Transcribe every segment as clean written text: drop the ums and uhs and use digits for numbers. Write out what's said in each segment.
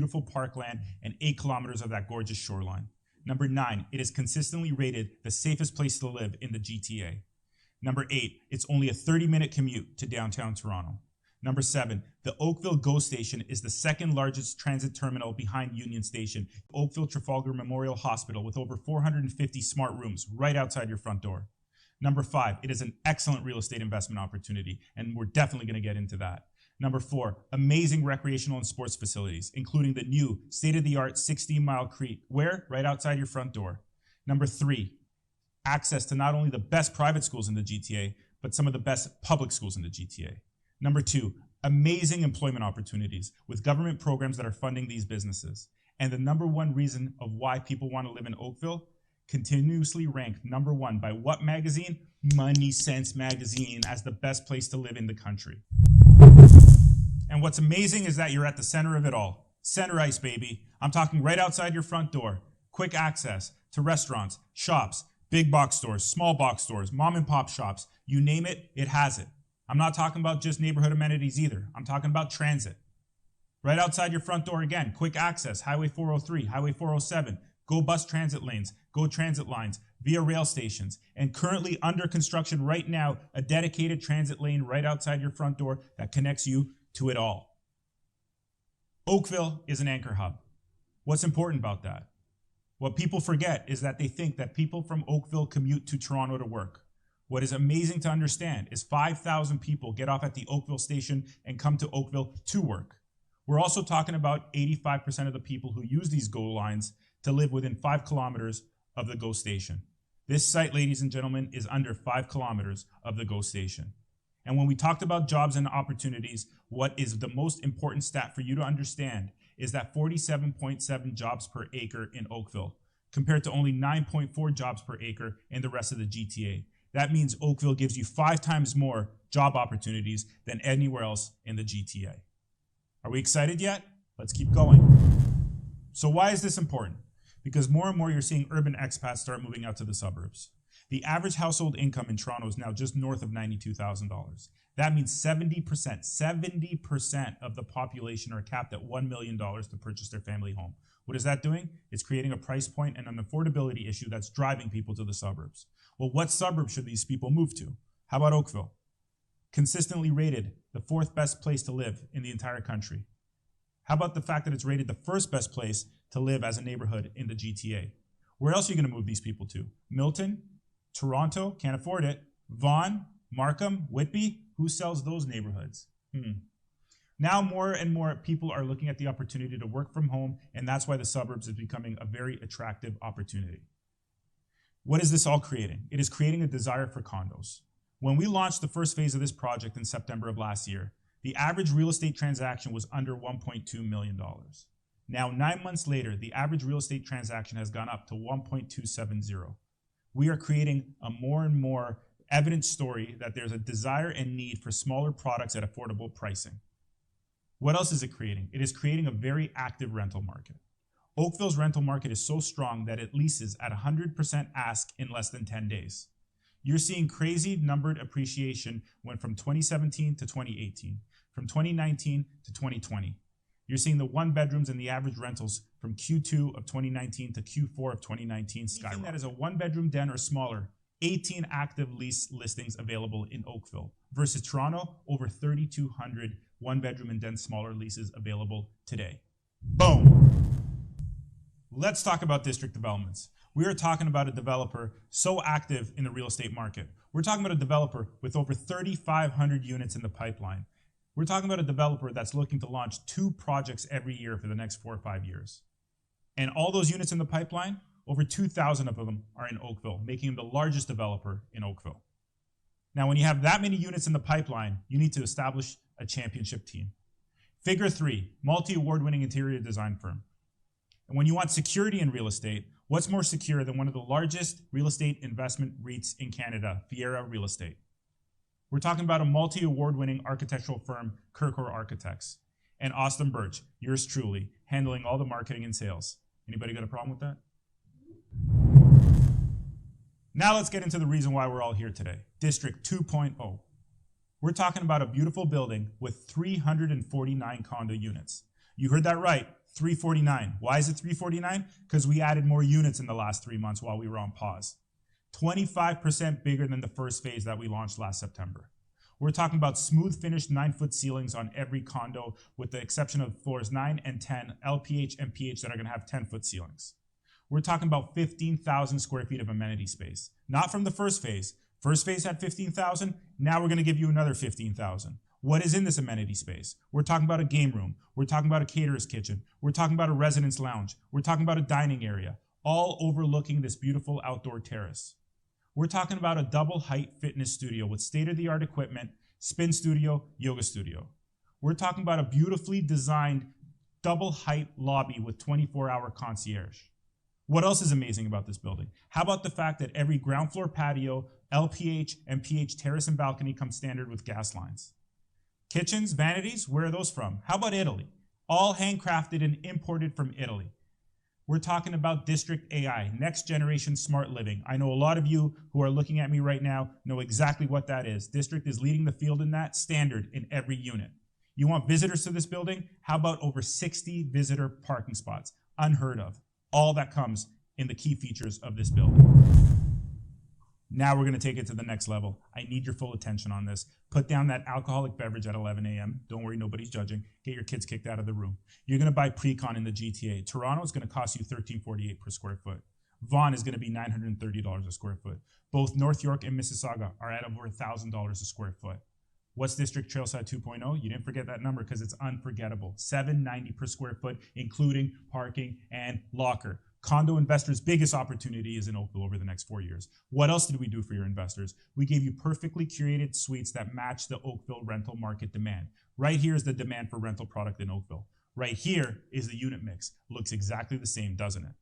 beautiful parkland and 8 kilometers of that gorgeous shoreline. Number 9, it is consistently rated the safest place to live in the GTA. Number 8, it's only a 30-minute commute to downtown Toronto. Number 7, the Oakville GO Station is the second largest transit terminal behind Union Station, Oakville Trafalgar Memorial Hospital, with over 450 smart rooms right outside your front door. Number 5, it is an excellent real estate investment opportunity, and we're definitely going to get into that. Number 4, amazing recreational and sports facilities, including the new state-of-the-art 16-mile creek, where? Right outside your front door. Number 3, access to not only the best private schools in the GTA, but some of the best public schools in the GTA. Number 2, amazing employment opportunities with government programs that are funding these businesses. And the number 1 reason of why people want to live in Oakville, continuously ranked number 1 by what magazine? Money Sense magazine, as the best place to live in the country. And what's amazing is that you're at the center of it all. Center ice, baby. I'm talking right outside your front door. Quick access to restaurants, shops, big box stores, small box stores, mom and pop shops. You name it, it has it. I'm not talking about just neighborhood amenities either. I'm talking about transit. Right outside your front door again, quick access, Highway 403, Highway 407, GO bus transit lanes, GO transit lines, via rail stations, and currently under construction right now, a dedicated transit lane right outside your front door that connects you to it all. Oakville is an anchor hub. What's important about that? What people forget is that they think that people from Oakville commute to Toronto to work. What is amazing to understand is 5,000 people get off at the Oakville station and come to Oakville to work. We're also talking about 85% of the people who use these GO lines to live within 5 kilometers of the GO station. This site, ladies and gentlemen, is under 5 kilometers of the GO station. And when we talked about jobs and opportunities, what is the most important stat for you to understand is that 47.7 jobs per acre in Oakville, compared to only 9.4 jobs per acre in the rest of the GTA. That means Oakville gives you 5 times more job opportunities than anywhere else in the GTA. Are we excited yet? Let's keep going. So why is this important? Because more and more you're seeing urban expats start moving out to the suburbs. The average household income in Toronto is now just north of $92,000. That means 70% of the population are capped at $1 million to purchase their family home. What is that doing? It's creating a price point and an affordability issue that's driving people to the suburbs. Well, what suburb should these people move to? How about Oakville? Consistently rated the 4th best place to live in the entire country. How about the fact that it's rated the 1st best place to live as a neighborhood in the GTA? Where else are you going to move these people to? Milton? Toronto? Can't afford it. Vaughan? Markham? Whitby? Who sells those neighborhoods? Now more and more people are looking at the opportunity to work from home, and that's why the suburbs is becoming a very attractive opportunity. What is this all creating? It is creating a desire for condos. When we launched the first phase of this project in September of last year, the average real estate transaction was under $1.2 million. Now, 9 months later, the average real estate transaction has gone up to 1.270. We are creating a more and more evident story that there's a desire and need for smaller products at affordable pricing. What else is it creating? It is creating a very active rental market. Oakville's rental market is so strong that it leases at 100% ask in less than 10 days. You're seeing crazy numbered appreciation went from 2017 to 2018, from 2019 to 2020. You're seeing the 1 bedrooms and the average rentals from Q2 of 2019 to Q4 of 2019 skyrocket. Anything that is a 1-bedroom den or smaller, 18 active lease listings available in Oakville versus Toronto, over 3,200 1-bedroom and den smaller leases available today. Boom. Let's talk about district developments. We are talking about a developer so active in the real estate market. We're talking about a developer with over 3,500 units in the pipeline. We're talking about a developer that's looking to launch 2 projects every year for the next 4 or 5 years. And all those units in the pipeline, over 2,000 of them are in Oakville, making him the largest developer in Oakville. Now, when you have that many units in the pipeline, you need to establish a championship team. Figure 3, multi-award-winning interior design firm. And when you want security in real estate, what's more secure than one of the largest real estate investment REITs in Canada, Fiera Real Estate? We're talking about a multi-award-winning architectural firm, Kirkor Architects, and Austin Birch, yours truly, handling all the marketing and sales. Anybody got a problem with that? Now let's get into the reason why we're all here today. District 2.0. We're talking about a beautiful building with 349 condo units. You heard that right, 349. Why is it 349? Because we added more units in the last 3 months while we were on pause. 25% bigger than the first phase that we launched last September. We're talking about smooth finished 9-foot ceilings on every condo, with the exception of floors 9 and 10, LPH and PH, that are gonna have 10-foot ceilings. We're talking about 15,000 square feet of amenity space. Not from the first phase. First phase had 15,000, now we're gonna give you another 15,000. What is in this amenity space? We're talking about a game room. We're talking about a caterer's kitchen. We're talking about a residence lounge. We're talking about a dining area, all overlooking this beautiful outdoor terrace. We're talking about a double height fitness studio with state-of-the-art equipment, spin studio, yoga studio. We're talking about a beautifully designed double height lobby with 24-hour concierge. What else is amazing about this building? How about the fact that every ground floor patio, LPH, and PH terrace and balcony come standard with gas lines? Kitchens, vanities, where are those from? How about Italy? All handcrafted and imported from Italy. We're talking about Distrikt AI, next generation smart living. I know a lot of you who are looking at me right now know exactly what that is. Distrikt is leading the field in that, standard in every unit. You want visitors to this building? How about over 60 visitor parking spots? Unheard of. All that comes in the key features of this building. Now we're gonna take it to the next level. I need your full attention on this. Put down that alcoholic beverage at 11 a.m. Don't worry, nobody's judging. Get your kids kicked out of the room. You're gonna buy pre-con in the GTA. Toronto is gonna cost you $13.48 per square foot. Vaughan is gonna be $930 a square foot. Both North York and Mississauga are at over $1,000 a square foot. What's Distrikt Trailside 2.0? You didn't forget that number because it's unforgettable. $790 per square foot, including parking and locker. Condo investors' biggest opportunity is in Oakville over the next 4 years. What else did we do for your investors? We gave you perfectly curated suites that match the Oakville rental market demand. Right here is the demand for rental product in Oakville. Right here is the unit mix. Looks exactly the same, doesn't it?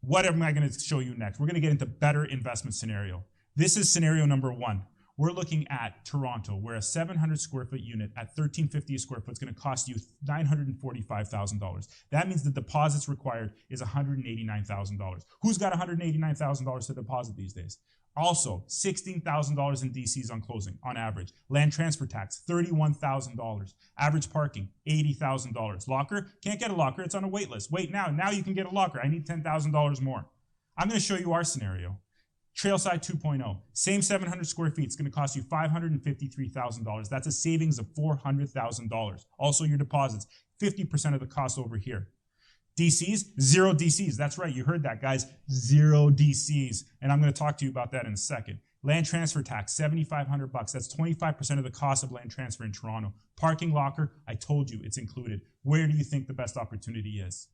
What am I going to show you next? We're going to get into better investment scenario. This is scenario number 1. We're looking at Toronto, where a 700 square foot unit at $13.50 a square foot is going to cost you $945,000. That means the deposits required is $189,000. Who's got $189,000 to deposit these days? Also, $16,000 in DCs on closing, on average. Land transfer tax, $31,000. Average parking, $80,000. Locker, can't get a locker, it's on a wait list. Wait now you can get a locker. I need $10,000 more. I'm going to show you our scenario. Trailside 2.0, same 700 square feet, it's going to cost you $553,000. That's a savings of $400,000. Also your deposits, 50% of the cost over here. DCs, 0 DCs. That's right, you heard that, guys. 0 DCs. And I'm going to talk to you about that in a second. Land transfer tax, $7,500. That's 25% of the cost of land transfer in Toronto. Parking locker, I told you, it's included. Where do you think the best opportunity is?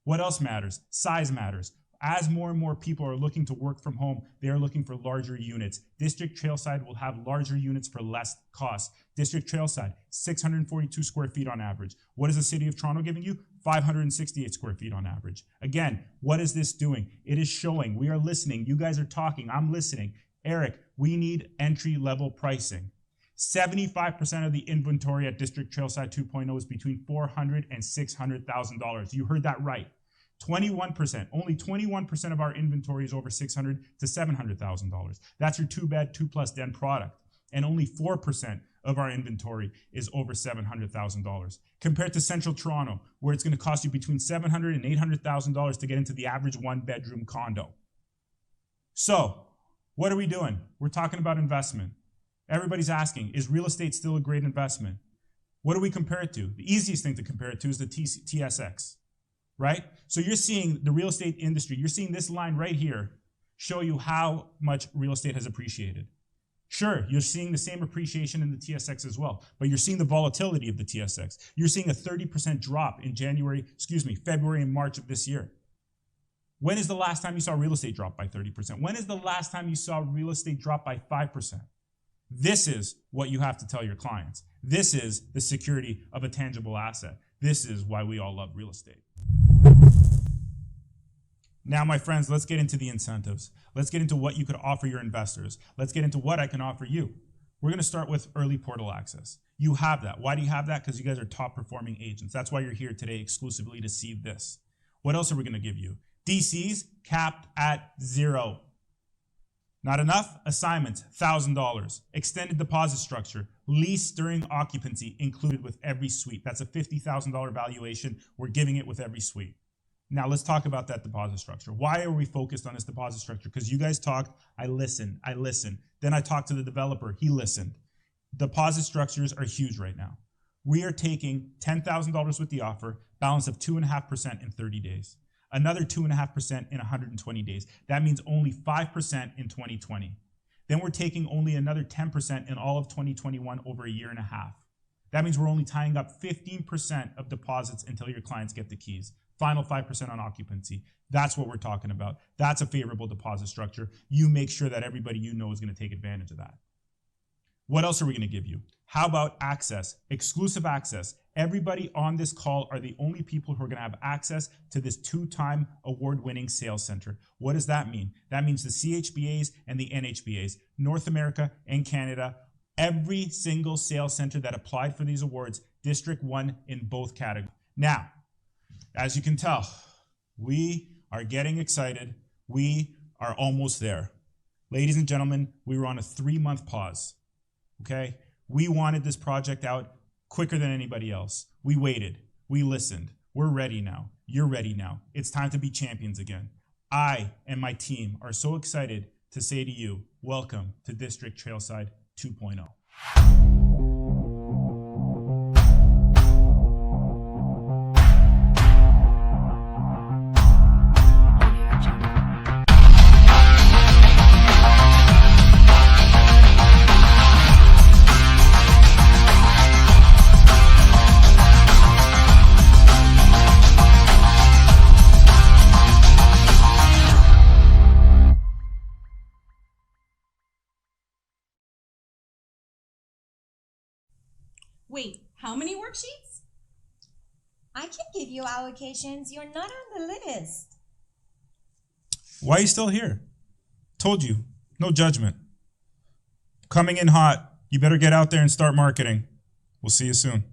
What else matters? Size matters. As more and more people are looking to work from home, they are looking for larger units. Distrikt Trailside will have larger units for less cost. Distrikt Trailside, 642 square feet on average. What is the City of Toronto giving you? 568 square feet on average. Again, what is this doing? It is showing, we are listening, you guys are talking, I'm listening. Eric, we need entry-level pricing. 75% of the inventory at Distrikt Trailside 2.0 is between $400,000 and $600,000. You heard that right. 21%, only 21% of our inventory is over $600,000 to $700,000. That's your 2-bed, 2+ den product. And only 4% of our inventory is over $700,000. Compared to Central Toronto, where it's going to cost you between $700,000 and $800,000 to get into the average 1-bedroom condo. So, what are we doing? We're talking about investment. Everybody's asking, is real estate still a great investment? What do we compare it to? The easiest thing to compare it to is the TSX. Right? So you're seeing the real estate industry, you're seeing this line right here show you how much real estate has appreciated. Sure, you're seeing the same appreciation in the TSX as well, but you're seeing the volatility of the TSX. You're seeing a 30% drop in February and March of this year. When is the last time you saw real estate drop by 30%? When is the last time you saw real estate drop by 5%? This is what you have to tell your clients. This is the security of a tangible asset. This is why we all love real estate. Now, my friends, let's get into the incentives. Let's get into what you could offer your investors. Let's get into what I can offer you. We're going to start with early portal access. You have that. Why do you have that? Because you guys are top performing agents. That's why you're here today exclusively to see this. What else are we going to give you? DCs capped at 0. Not enough? Assignments, $1,000. Extended deposit structure, lease during occupancy included with every suite. That's a $50,000 valuation. We're giving it with every suite. Now let's talk about that deposit structure. Why are we focused on this deposit structure? Because you guys talked, I listened. Then I talked to the developer, he listened. Deposit structures are huge right now. We are taking $10,000 with the offer, balance of 2.5% in 30 days. Another 2.5% in 120 days. That means only 5% in 2020. Then we're taking only another 10% in all of 2021 over a year and a half. That means we're only tying up 15% of deposits until your clients get the keys. Final 5% on occupancy. That's what we're talking about. That's a favorable deposit structure. You make sure that everybody you know is going to take advantage of that. What else are we going to give you? How about access? Exclusive access. Everybody on this call are the only people who are going to have access to this 2-time award-winning sales center. What does that mean? That means the CHBAs and the NHBAs, North America and Canada, every single sales center that applied for these awards, District won in both categories. Now, as you can tell, we are getting excited. We are almost there. Ladies and gentlemen, we were on a 3-month pause. Okay? We wanted this project out quicker than anybody else. We waited. We listened. We're ready now. You're ready now. It's time to be champions again. I and my team are so excited to say to you, welcome to District Trailside 2.0. Wait, how many worksheets? I can give you allocations. You're not on the list. Why are you still here? Told you, no judgment. Coming in hot. You better get out there and start marketing. We'll see you soon.